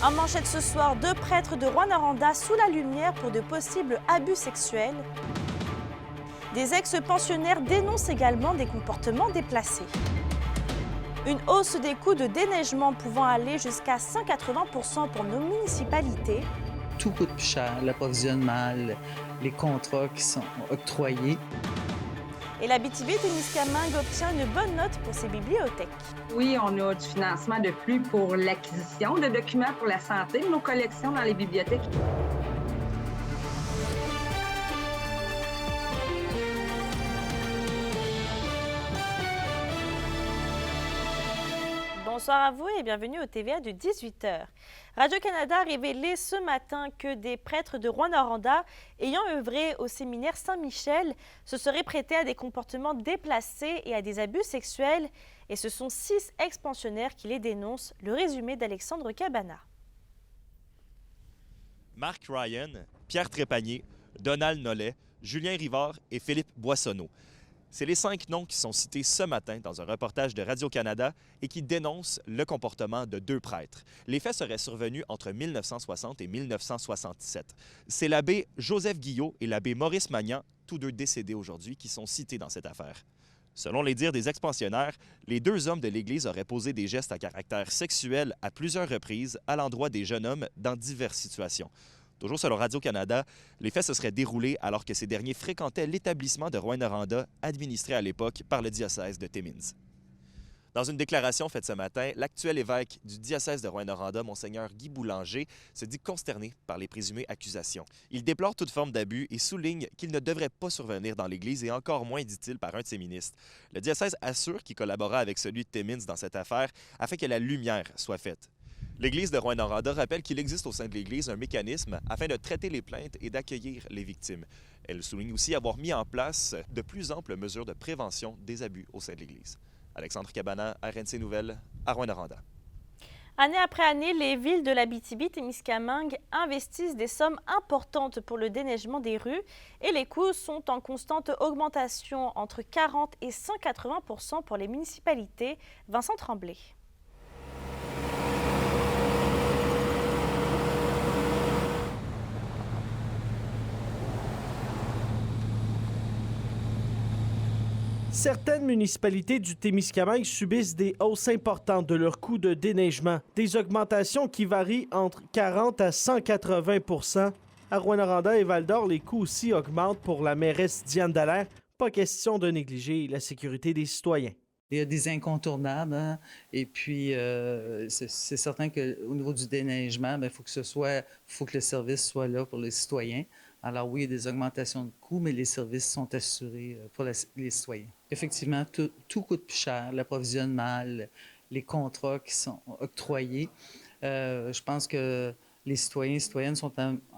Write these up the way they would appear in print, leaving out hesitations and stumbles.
En manchette ce soir, 2 prêtres de Rouyn-Noranda sous la lumière pour de possibles abus sexuels. Des ex-pensionnaires dénoncent également des comportements déplacés. Une hausse des coûts de déneigement pouvant aller jusqu'à 180% pour nos municipalités. Tout coûte plus cher, l'approvisionnement, les contrats qui sont octroyés. Et l'Abitibi-Témiscamingue obtient une bonne note pour ses bibliothèques. Oui, on a du financement de plus pour l'acquisition de documents pour la santé de nos collections dans les bibliothèques. Bonsoir à vous et bienvenue au TVA de 18h. Radio-Canada a révélé ce matin que des prêtres de Rouyn-Noranda ayant œuvré au séminaire Saint-Michel se seraient prêtés à des comportements déplacés et à des abus sexuels. Et ce sont 6 ex-pensionnaires qui les dénoncent. Le résumé d'Alexandre Cabana. Marc Ryan, Pierre Trépanier, Donald Nollet, Julien Rivard et Philippe Boissonneau. C'est les 5 noms qui sont cités ce matin dans un reportage de Radio-Canada et qui dénoncent le comportement de 2 prêtres. Les faits seraient survenus entre 1960 et 1967. C'est l'abbé Joseph Guillot et l'abbé Maurice Magnan, tous 2 décédés aujourd'hui, qui sont cités dans cette affaire. Selon les dires des ex-pensionnaires, les 2 hommes de l'Église auraient posé des gestes à caractère sexuel à plusieurs reprises à l'endroit des jeunes hommes dans diverses situations. Toujours selon Radio-Canada, les faits se seraient déroulés alors que ces derniers fréquentaient l'établissement de Rouyn-Noranda, administré à l'époque par le diocèse de Timmins. Dans une déclaration faite ce matin, l'actuel évêque du diocèse de Rouyn-Noranda, Monseigneur Guy Boulanger, se dit consterné par les présumées accusations. Il déplore toute forme d'abus et souligne qu'il ne devrait pas survenir dans l'Église et encore moins, dit-il, par un de ses ministres. Le diocèse assure qu'il collabora avec celui de Timmins dans cette affaire afin que la lumière soit faite. L'Église de Rouyn-Noranda rappelle qu'il existe au sein de l'Église un mécanisme afin de traiter les plaintes et d'accueillir les victimes. Elle souligne aussi avoir mis en place de plus amples mesures de prévention des abus au sein de l'Église. Alexandre Cabana, RNC Nouvelles, à Rouyn-Noranda. Année après année, les villes de l'Abitibi-Témiscamingue investissent des sommes importantes pour le déneigement des rues et les coûts sont en constante augmentation, entre 40 et 180% pour les municipalités. Vincent Tremblay. Certaines municipalités du Témiscamingue subissent des hausses importantes de leurs coûts de déneigement, des augmentations qui varient entre 40 à 180 %. À Rouyn-Noranda et Val-d'Or, les coûts aussi augmentent pour la mairesse Diane Dallaire. Pas question de négliger la sécurité des citoyens. Il y a des incontournables, hein? Et puis c'est certain qu'au niveau du déneigement, il faut que le service soit là pour les citoyens. Alors oui, il y a des augmentations de coûts, mais les services sont assurés pour les citoyens. Effectivement, tout coûte plus cher, l'approvisionnement, les contrats qui sont octroyés. Je pense que les citoyens et citoyennes sont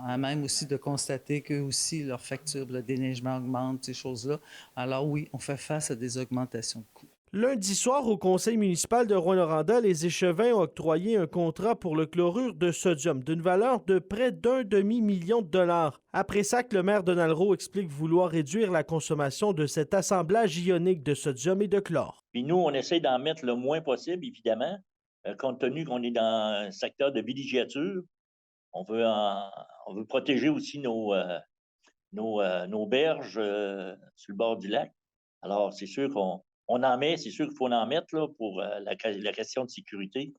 à même aussi de constater qu'eux aussi, leur facture, le déneigement augmente, ces choses-là. Alors oui, on fait face à des augmentations de coûts. Lundi soir, au conseil municipal de Rouyn-Noranda, les échevins ont octroyé un contrat pour le chlorure de sodium d'une valeur de près d'1 demi-million de dollars. Après ça, le maire Donald Rowe explique vouloir réduire la consommation de cet assemblage ionique de sodium et de chlore. Puis nous, on essaie d'en mettre le moins possible, évidemment, compte tenu qu'on est dans un secteur de villégiature. On veut protéger aussi nos berges sur le bord du lac. Alors, c'est sûr qu'on en met, c'est sûr qu'il faut en mettre là, pour la question de sécurité,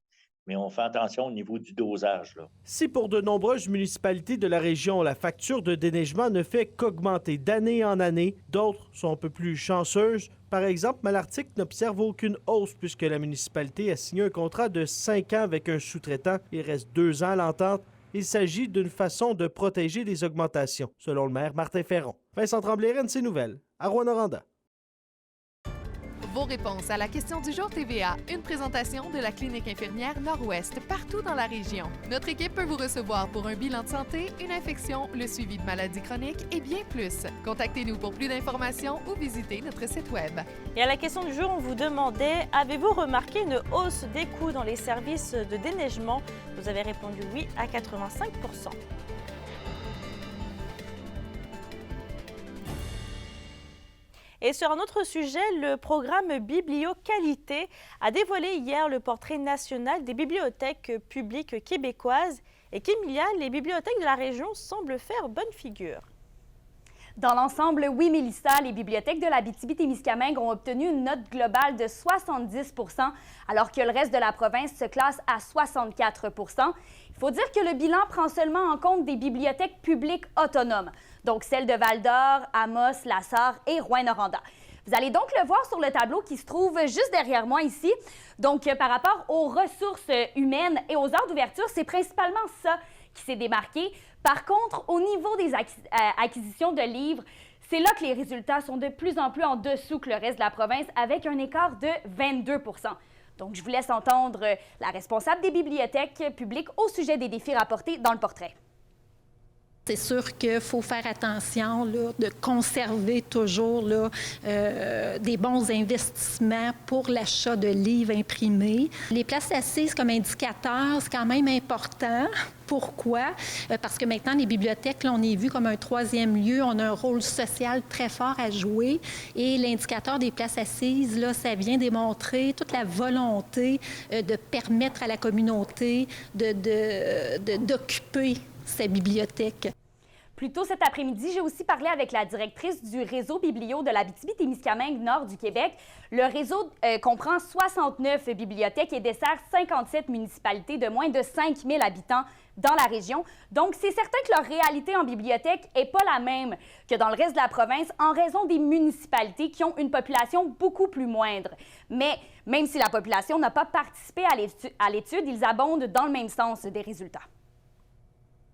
mais on fait attention au niveau du dosage. Là. Si pour de nombreuses municipalités de la région, la facture de déneigement ne fait qu'augmenter d'année en année, d'autres sont un peu plus chanceuses. Par exemple, Malartic n'observe aucune hausse puisque la municipalité a signé un contrat de 5 ans avec un sous-traitant. Il reste 2 ans à l'entente. Il s'agit d'une façon de protéger des augmentations, selon le maire Martin Ferron. Vincent Tremblay, RNC Nouvelles, à Rouyn-Noranda. Vos réponses à la question du jour TVA, une présentation de la clinique infirmière Nord-Ouest partout dans la région. Notre équipe peut vous recevoir pour un bilan de santé, une infection, le suivi de maladies chroniques et bien plus. Contactez-nous pour plus d'informations ou visitez notre site web. Et à la question du jour, on vous demandait, avez-vous remarqué une hausse des coûts dans les services de déneigement? Vous avez répondu oui à 85 %. Et sur un autre sujet, le programme Biblioqualité a dévoilé hier le portrait national des bibliothèques publiques québécoises. Et qu'Emilia, les bibliothèques de la région semblent faire bonne figure. Dans l'ensemble, oui, Mélissa, les bibliothèques de l'Abitibi-Témiscamingue ont obtenu une note globale de 70 alors que le reste de la province se classe à 64 Il faut dire que le bilan prend seulement en compte des bibliothèques publiques autonomes, donc celles de Val-d'Or, Amos, Lassar et Rouyn-Noranda. Vous allez donc le voir sur le tableau qui se trouve juste derrière moi ici. Donc, par rapport aux ressources humaines et aux heures d'ouverture, c'est principalement ça qui s'est démarqué. Par contre, au niveau des acquisitions de livres, c'est là que les résultats sont de plus en plus en dessous que le reste de la province, avec un écart de 22 Donc, je vous laisse entendre la responsable des bibliothèques publiques au sujet des défis rapportés dans le portrait. C'est sûr qu'il faut faire attention là, de conserver toujours là, des bons investissements pour l'achat de livres imprimés. Les places assises comme indicateur, c'est quand même important. Pourquoi? Parce que maintenant, les bibliothèques, là, on est vu comme un troisième lieu. On a un rôle social très fort à jouer. Et l'indicateur des places assises, là, ça vient démontrer toute la volonté de permettre à la communauté d'occuper sa bibliothèque. Plus tôt cet après-midi, j'ai aussi parlé avec la directrice du réseau Biblio de l'Abitibi-Témiscamingue Nord du Québec. Le réseau comprend 69 bibliothèques et dessert 57 municipalités de moins de 5 000 habitants dans la région. Donc, c'est certain que leur réalité en bibliothèque n'est pas la même que dans le reste de la province en raison des municipalités qui ont une population beaucoup plus moindre. Mais même si la population n'a pas participé à l'étude, ils abondent dans le même sens des résultats.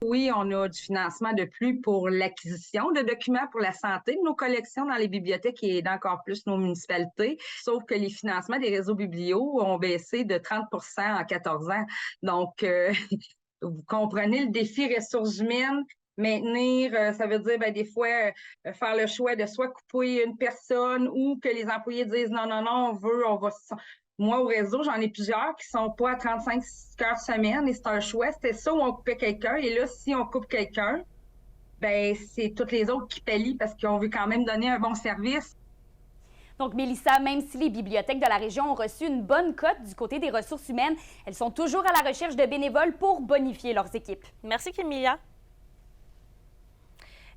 Oui, on a du financement de plus pour l'acquisition de documents pour la santé de nos collections dans les bibliothèques et d'encore plus nos municipalités. Sauf que les financements des réseaux biblios ont baissé de 30 en 14 ans. Donc, vous comprenez le défi ressources humaines. Maintenir, ça veut dire des fois faire le choix de soit couper une personne ou que les employés disent non, on va. Moi, au réseau, j'en ai plusieurs qui sont pas à 35 heures semaine et c'est un choix. C'était ça où on coupait quelqu'un. Et là, si on coupe quelqu'un, c'est toutes les autres qui pallient parce qu'on veut quand même donner un bon service. Donc, Mélissa, même si les bibliothèques de la région ont reçu une bonne cote du côté des ressources humaines, elles sont toujours à la recherche de bénévoles pour bonifier leurs équipes. Merci, Kémilia.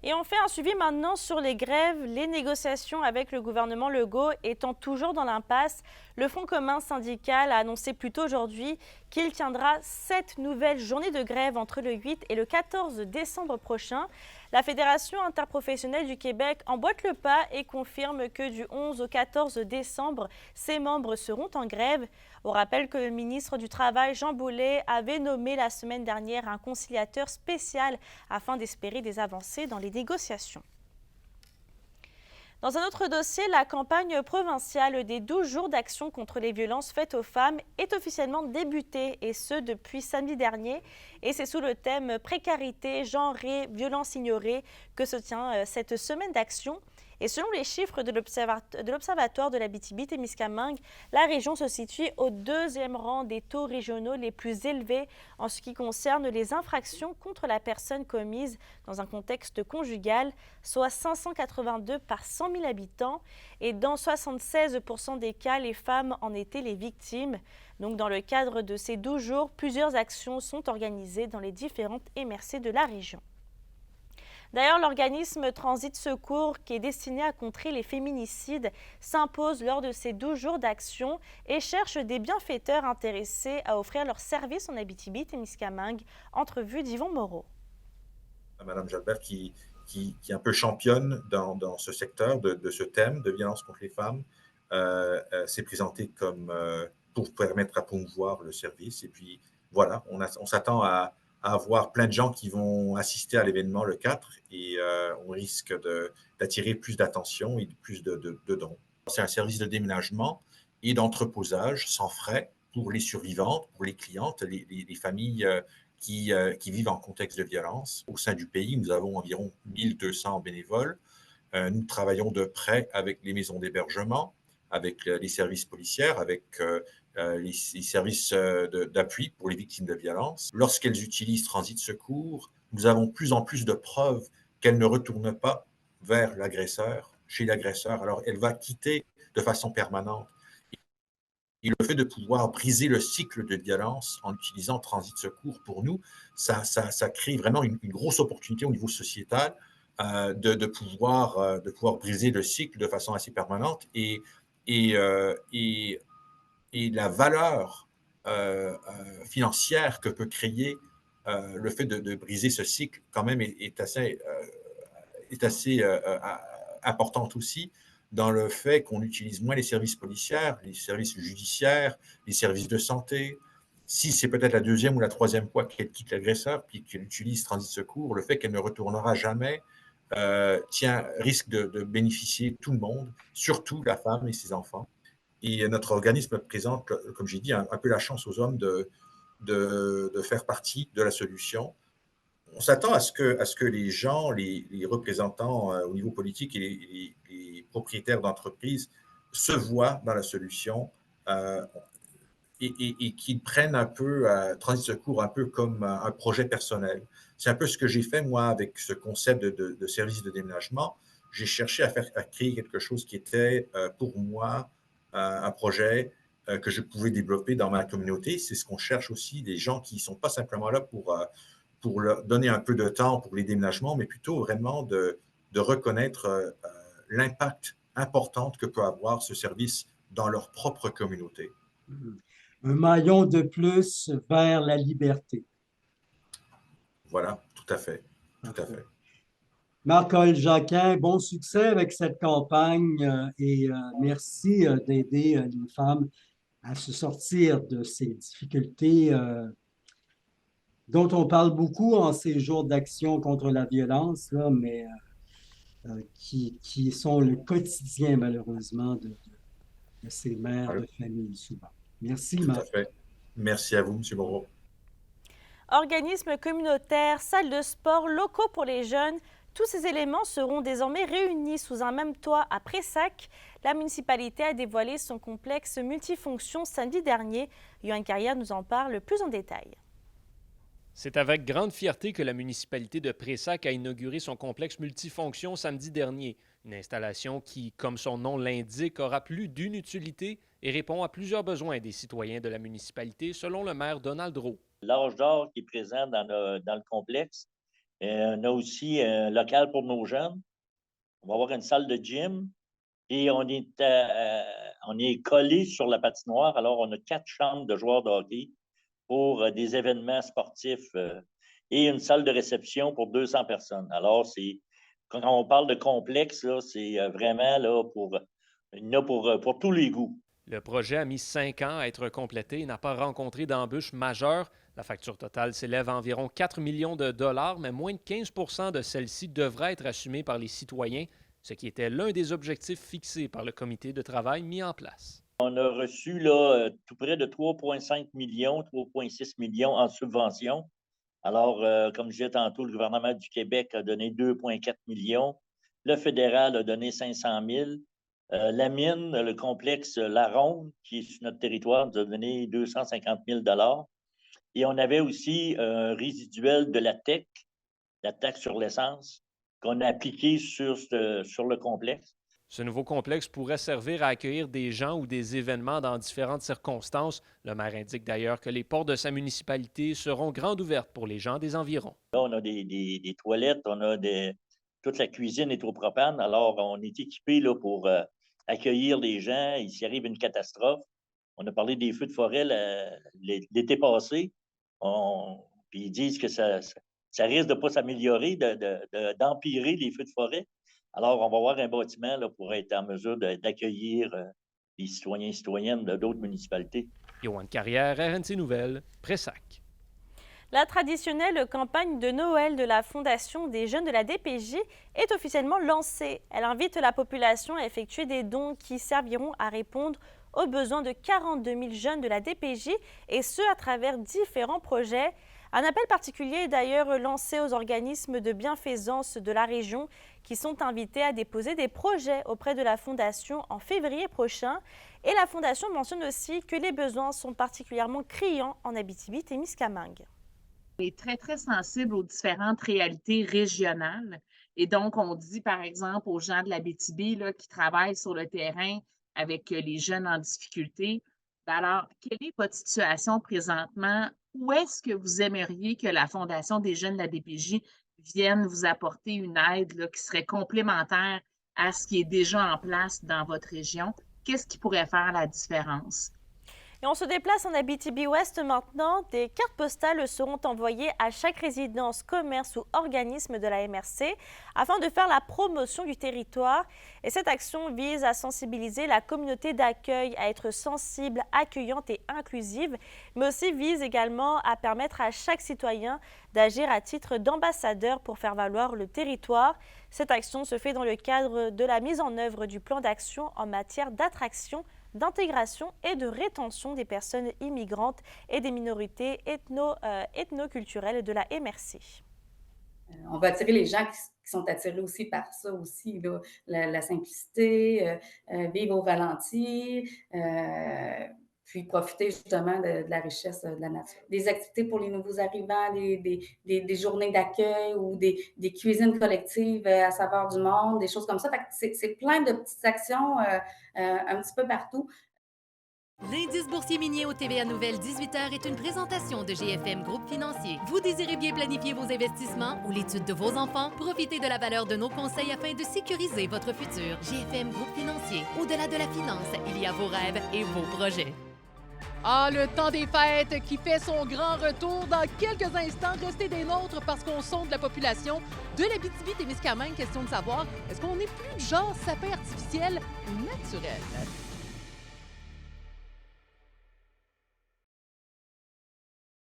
Et on fait un suivi maintenant sur les grèves. Les négociations avec le gouvernement Legault étant toujours dans l'impasse, le Front commun syndical a annoncé plus tôt aujourd'hui qu'il tiendra 7 nouvelles journées de grève entre le 8 et le 14 décembre prochain. La Fédération interprofessionnelle du Québec emboîte le pas et confirme que du 11 au 14 décembre, ses membres seront en grève. On rappelle que le ministre du Travail, Jean Boulet, avait nommé la semaine dernière un conciliateur spécial afin d'espérer des avancées dans les négociations. Dans un autre dossier, la campagne provinciale des 12 jours d'action contre les violences faites aux femmes est officiellement débutée, et ce depuis samedi dernier. Et c'est sous le thème précarité, genrée, violence ignorée que se tient cette semaine d'action. Et selon les chiffres de l'Observatoire de l'Abitibi-Témiscamingue, la région se situe au 2e rang des taux régionaux les plus élevés en ce qui concerne les infractions contre la personne commises dans un contexte conjugal, soit 582 par 100 000 habitants. Et dans 76 % des cas, les femmes en étaient les victimes. Donc, dans le cadre de ces 12 jours, plusieurs actions sont organisées dans les différentes MRC de la région. D'ailleurs, l'organisme Transit Secours, qui est destiné à contrer les féminicides, s'impose lors de ces 12 jours d'action et cherche des bienfaiteurs intéressés à offrir leurs services en Abitibi-Témiscamingue. Entrevue d'Yvon Moreau. Madame Jalbert qui un peu championne dans ce secteur de ce thème de violence contre les femmes, s'est présentée comme pour permettre à promouvoir le service. Et puis voilà, on s'attend à avoir plein de gens qui vont assister à l'événement le 4 et on risque d'attirer plus d'attention et plus de dons. C'est un service de déménagement et d'entreposage sans frais pour les survivantes, pour les clientes, les familles qui vivent en contexte de violence. Au sein du pays, nous avons environ 1200 bénévoles. Nous travaillons de près avec les maisons d'hébergement, avec les services policiers, avec les services d'appui pour les victimes de violences. Lorsqu'elles utilisent Transit Secours, nous avons plus en plus de preuves qu'elles ne retournent pas vers l'agresseur chez l'agresseur. Alors, elle va quitter de façon permanente. Et le fait de pouvoir briser le cycle de violence en utilisant Transit Secours, pour nous, ça crée vraiment une grosse opportunité au niveau sociétal de pouvoir briser le cycle de façon assez permanente. Et la valeur financière que peut créer le fait de briser ce cycle, quand même, est assez importante aussi, dans le fait qu'on utilise moins les services policiers, les services judiciaires, les services de santé. Si c'est peut-être la deuxième ou la troisième fois qu'elle quitte l'agresseur, puis qu'elle utilise Transit Secours, le fait qu'elle ne retournera jamais risque de bénéficier tout le monde, surtout la femme et ses enfants. Et notre organisme présente, comme j'ai dit, un peu la chance aux hommes de faire partie de la solution. On s'attend à ce que les gens, les représentants au niveau politique et les propriétaires d'entreprises se voient dans la solution et qu'ils prennent un peu Transit Secours un peu comme un projet personnel. C'est un peu ce que j'ai fait, moi, avec ce concept de service de déménagement. J'ai cherché à créer quelque chose qui était, pour moi, un projet que je pouvais développer dans ma communauté. C'est ce qu'on cherche aussi, des gens qui ne sont pas simplement là pour leur donner un peu de temps pour les déménagements, mais plutôt vraiment de reconnaître l'impact important que peut avoir ce service dans leur propre communauté. Un maillon de plus vers la liberté. Voilà, tout à fait. Tout à fait. Marc-Paul Jacquin, bon succès avec cette campagne et merci d'aider les femmes à se sortir de ces difficultés dont on parle beaucoup en ces jours d'action contre la violence, là, mais qui sont le quotidien, malheureusement, de ces mères de famille, souvent. Merci, Tout Marc. à fait. Merci à vous, M. Moreau. Organismes communautaires, salles de sport, locaux pour les jeunes, tous ces éléments seront désormais réunis sous un même toit à Pressac. La municipalité a dévoilé son complexe multifonction samedi dernier. Yoann Carrière nous en parle plus en détail. C'est avec grande fierté que la municipalité de Pressac a inauguré son complexe multifonction samedi dernier. Une installation qui, comme son nom l'indique, aura plus d'une utilité et répond à plusieurs besoins des citoyens de la municipalité, selon le maire Donald Rowe. L'âge d'or qui est présent dans le complexe. On a aussi un local pour nos jeunes. On va avoir une salle de gym et on est collé sur la patinoire. Alors, on a 4 chambres de joueurs de hockey pour des événements sportifs et une salle de réception pour 200 personnes. Alors, quand on parle de complexe, c'est vraiment là, pour tous les goûts. Le projet a mis 5 ans à être complété et n'a pas rencontré d'embûches majeures. La facture totale s'élève à environ 4 millions de dollars, mais moins de 15 % de celle-ci devrait être assumée par les citoyens, ce qui était l'un des objectifs fixés par le comité de travail mis en place. On a reçu là, tout près de 3,5 millions, 3,6 millions en subventions. Alors, comme je disais tantôt, le gouvernement du Québec a donné 2,4 millions. Le fédéral a donné 500 000. La mine, le complexe La Ronde, qui est sur notre territoire, nous a donné 250 000 $. Et on avait aussi un résiduel de la TEC, la taxe sur l'essence, qu'on a appliqué sur le complexe. Ce nouveau complexe pourrait servir à accueillir des gens ou des événements dans différentes circonstances. Le maire indique d'ailleurs que les portes de sa municipalité seront grandes ouvertes pour les gens des environs. Là, on a des toilettes, on a toute la cuisine est au propane. Alors, on est équipé là, pour accueillir les gens. Il s'y arrive une catastrophe. On a parlé des feux de forêt l'été passé. Puis ils disent que ça risque de ne pas s'améliorer, d'empirer les feux de forêt. Alors, on va avoir un bâtiment là, pour être en mesure d'accueillir les citoyens et citoyennes d'autres municipalités. Yoann Carrière, RNC Nouvelles, Pressac. La traditionnelle campagne de Noël de la Fondation des jeunes de la DPJ est officiellement lancée. Elle invite la population à effectuer des dons qui serviront à répondre aux besoins de 42 000 jeunes de la DPJ, et ce, à travers différents projets. Un appel particulier est d'ailleurs lancé aux organismes de bienfaisance de la région qui sont invités à déposer des projets auprès de la Fondation en février prochain. Et la Fondation mentionne aussi que les besoins sont particulièrement criants en Abitibi-Témiscamingue. On est très, très sensible aux différentes réalités régionales Et donc, on dit, par exemple, aux gens de l'Abitibi là, qui travaillent sur le terrain avec les jeunes en difficulté, ben alors, quelle est votre situation présentement? Où est-ce que vous aimeriez que la Fondation des jeunes de la DPJ vienne vous apporter une aide là, qui serait complémentaire à ce qui est déjà en place dans votre région? Qu'est-ce qui pourrait faire la différence? Et on se déplace en Abitibi-Ouest maintenant. Des cartes postales seront envoyées à chaque résidence, commerce ou organisme de la MRC afin de faire la promotion du territoire. Et cette action vise à sensibiliser la communauté d'accueil à être sensible, accueillante et inclusive, mais aussi vise également à permettre à chaque citoyen d'agir à titre d'ambassadeur pour faire valoir le territoire. Cette action se fait dans le cadre de la mise en œuvre du plan d'action en matière d'attraction, d'intégration et de rétention des personnes immigrantes et des minorités ethnoculturelles de la MRC. On va attirer les gens qui sont attirés aussi par ça aussi, là, la simplicité, vivre au ralenti, puis profiter justement de la richesse de la nature. Des activités pour les nouveaux arrivants, des journées d'accueil ou des cuisines collectives à saveur du monde, des choses comme ça. Fait que c'est plein de petites actions un petit peu partout. L'indice boursier minier au TVA Nouvelle 18h est une présentation de GFM Groupe Financier. Vous désirez bien planifier vos investissements ou l'étude de vos enfants? Profitez de la valeur de nos conseils afin de sécuriser votre futur. GFM Groupe Financier. Au-delà de la finance, il y a vos rêves et vos projets. Ah, le temps des fêtes qui fait son grand retour. Dans quelques instants, restez des nôtres parce qu'on sonde la population de l'Abitibi-Témiscamingue. Question de savoir, est-ce qu'on est plus du genre sapin artificiel ou naturel?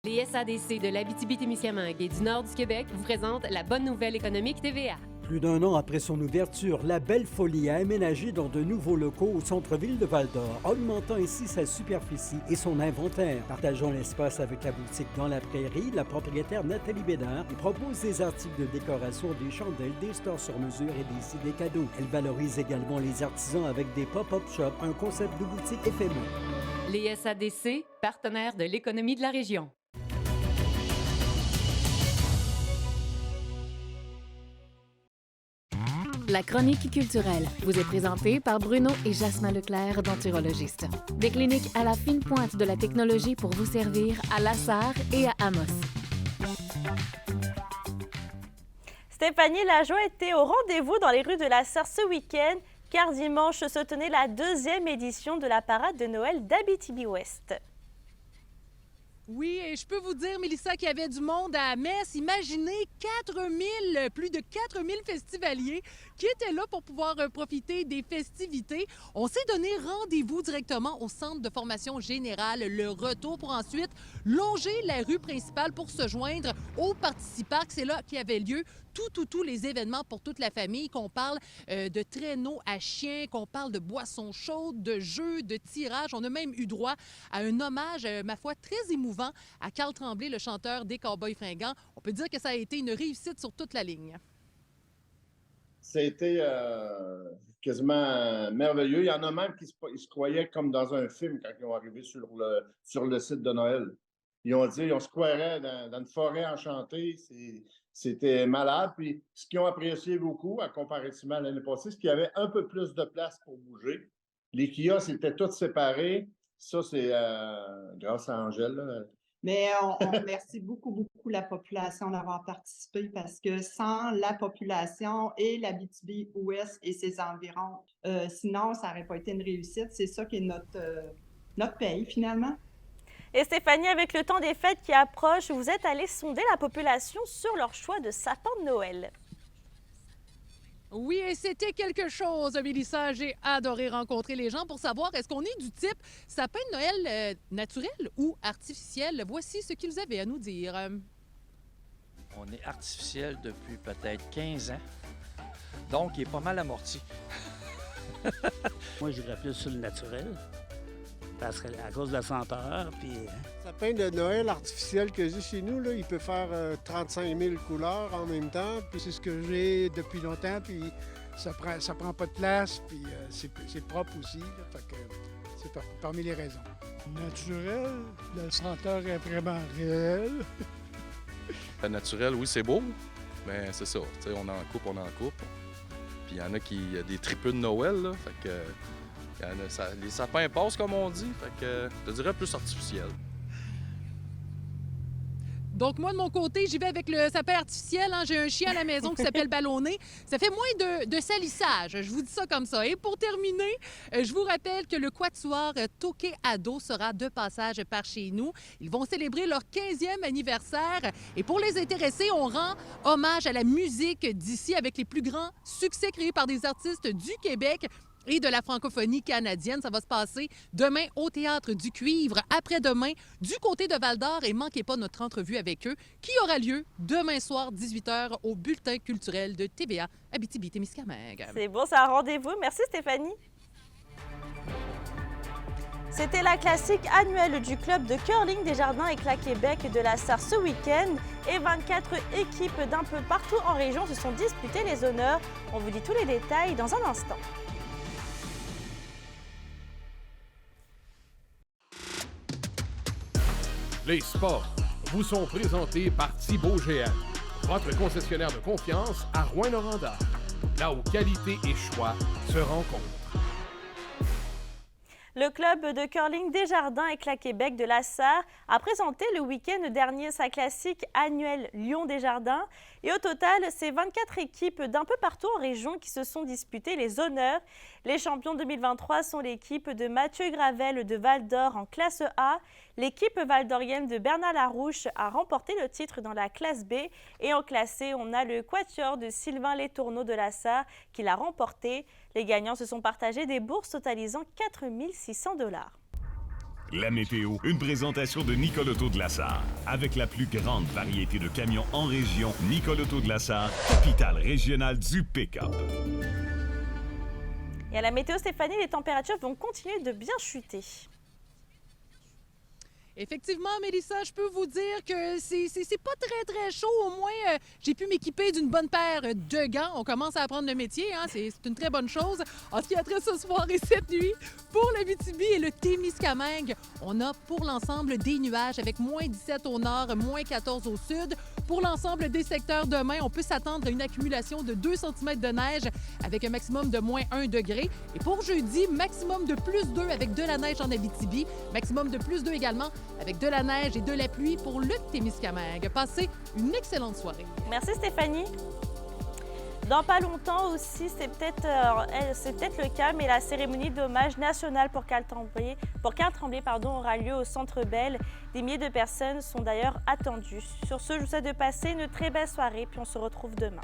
Les SADC de l'Abitibi-Témiscamingue et du nord du Québec vous présentent la bonne nouvelle économique TVA. Plus d'un an après son ouverture, la Belle Folie a aménagé dans de nouveaux locaux au centre-ville de Val-d'Or, augmentant ainsi sa superficie et son inventaire. Partageant l'espace avec la boutique Dans la Prairie, la propriétaire Nathalie Bédard propose des articles de décoration, des chandelles, des stores sur mesure et des idées cadeaux. Elle valorise également les artisans avec des pop-up shops, un concept de boutique éphémère. Les SADC, partenaires de l'économie de la région. La chronique culturelle vous est présentée par Bruno et Jasmin Leclerc, denturologistes. Des cliniques à la fine pointe de la technologie pour vous servir à Lassar et à Amos. Stéphanie Lajoie était au rendez-vous dans les rues de Lassar ce week-end, car dimanche se tenait la 2e édition de la parade de Noël d'Abitibi-Ouest. Oui, et je peux vous dire, Mélissa, qu'il y avait du monde à Metz. Imaginez plus de 4000 festivaliers qui étaient là pour pouvoir profiter des festivités. On s'est donné rendez-vous directement au centre de formation générale, le retour, pour ensuite longer la rue principale pour se joindre au Participarc. C'est là qu'il y avait lieu tous les événements pour toute la famille, qu'on parle de traîneaux à chiens, qu'on parle de boissons chaudes, de jeux, de tirages. On a même eu droit à un hommage, ma foi, très émouvant à Carl Tremblay, le chanteur des Cowboys fringants. On peut dire que ça a été une réussite sur toute la ligne. Ça a été quasiment merveilleux. Il y en a même qui se croyaient comme dans un film quand ils ont arrivé sur le site de Noël. Ils ont dit on se croirait dans une forêt enchantée. C'était malade. Puis ce qu'ils ont apprécié beaucoup, à comparativement à l'année passée, c'est qu'il y avait un peu plus de place pour bouger. Les kiosques étaient tous séparés. Ça, c'est grâce à Angèle. Là. Mais on remercie beaucoup la population d'avoir participé parce que sans la population et l'Abitibi-Ouest et ses environs, sinon, ça n'aurait pas été une réussite. C'est ça qui est notre pays, finalement. Et Stéphanie, avec le temps des fêtes qui approche, vous êtes allée sonder la population sur leur choix de sapin de Noël. Oui, et c'était quelque chose, Mélissa. J'ai adoré rencontrer les gens pour savoir est-ce qu'on est du type sapin de Noël naturel ou artificiel. Voici ce qu'ils avaient à nous dire. On est artificiel depuis peut-être 15 ans, donc il est pas mal amorti. Moi, j'irais plus sur le naturel, parce que à cause de la senteur, puis... Le sapin de Noël artificiel que j'ai chez nous, là, il peut faire 35 000 couleurs en même temps, puis c'est ce que j'ai depuis longtemps, puis ça prend pas de place, puis c'est propre aussi, là, fait que c'est parmi les raisons. Naturel, la senteur est vraiment réelle. Naturel, oui, c'est beau. mais c'est ça. Tu sais, on en coupe. Puis il y en a qui y a des tripeux de Noël, là. Fait que les sapins passent, comme on dit. Fait que je te dirais plus artificiel. Donc, moi, de mon côté, j'y vais avec le sapin artificiel. Hein. J'ai un chien à la maison qui s'appelle Ballonné. Ça fait moins de salissage, je vous dis ça comme ça. Et pour terminer, je vous rappelle que le quatuor Toqué Ado sera de passage par chez nous. Ils vont célébrer leur 15e anniversaire. Et pour les intéressés, on rend hommage à la musique d'ici avec les plus grands succès créés par des artistes du Québec et de la francophonie canadienne. Ça va se passer demain au Théâtre du Cuivre, après-demain du côté de Val-d'Or. Et manquez pas notre entrevue avec eux qui aura lieu demain soir, 18h, au Bulletin culturel de TVA Abitibi-Témiscamingue. C'est bon, c'est un rendez-vous. Merci Stéphanie. C'était la classique annuelle du club de curling des Jardins Éclat-Québec de la Sarre ce week-end. Et 24 équipes d'un peu partout en région se sont disputées les honneurs. On vous dit tous les détails dans un instant. Les sports vous sont présentés par Thibaut GM, votre concessionnaire de confiance à Rouyn-Noranda, là où qualité et choix se rencontrent. Le club de curling des Jardins Éclat-Québec de la Sarre a présenté le week-end dernier sa classique annuelle Lion des Jardins. Et au total, c'est 24 équipes d'un peu partout en région qui se sont disputées les honneurs. Les champions 2023 sont l'équipe de Mathieu Gravel de Val-d'Or en classe A. L'équipe valdorienne de Bernard Larouche a remporté le titre dans la classe B. Et en classe C, on a le quatuor de Sylvain Letourneau de la Sarre qui l'a remporté. Les gagnants se sont partagés des bourses totalisant 4 600 $. La météo, une présentation de Nicole Auto de la Sarre. Avec la plus grande variété de camions en région, Nicole Auto de la Sarre, capitale régionale du pick-up. Et à la météo, Stéphanie, les températures vont continuer de bien chuter. Effectivement, Mélissa, je peux vous dire que c'est pas très chaud. Au moins, j'ai pu m'équiper d'une bonne paire de gants. On commence à apprendre le métier, hein? C'est une très bonne chose. En ce qui a trait ce soir et cette nuit, pour l'Abitibi et le Témiscamingue, on a pour l'ensemble des nuages avec moins 17 au nord, moins 14 au sud. Pour l'ensemble des secteurs demain, on peut s'attendre à une accumulation de 2 cm de neige avec un maximum de moins 1 degré. Et pour jeudi, maximum de plus 2 avec de la neige en Abitibi, maximum de plus 2 également avec de la neige et de la pluie pour le Témiscamingue. Passez une excellente soirée. Merci Stéphanie. Dans pas longtemps aussi, c'est peut-être le cas, mais la cérémonie d'hommage national pour Carl Tremblay aura lieu au Centre Bell. Des milliers de personnes sont d'ailleurs attendues. Sur ce, je vous souhaite de passer une très belle soirée, puis on se retrouve demain.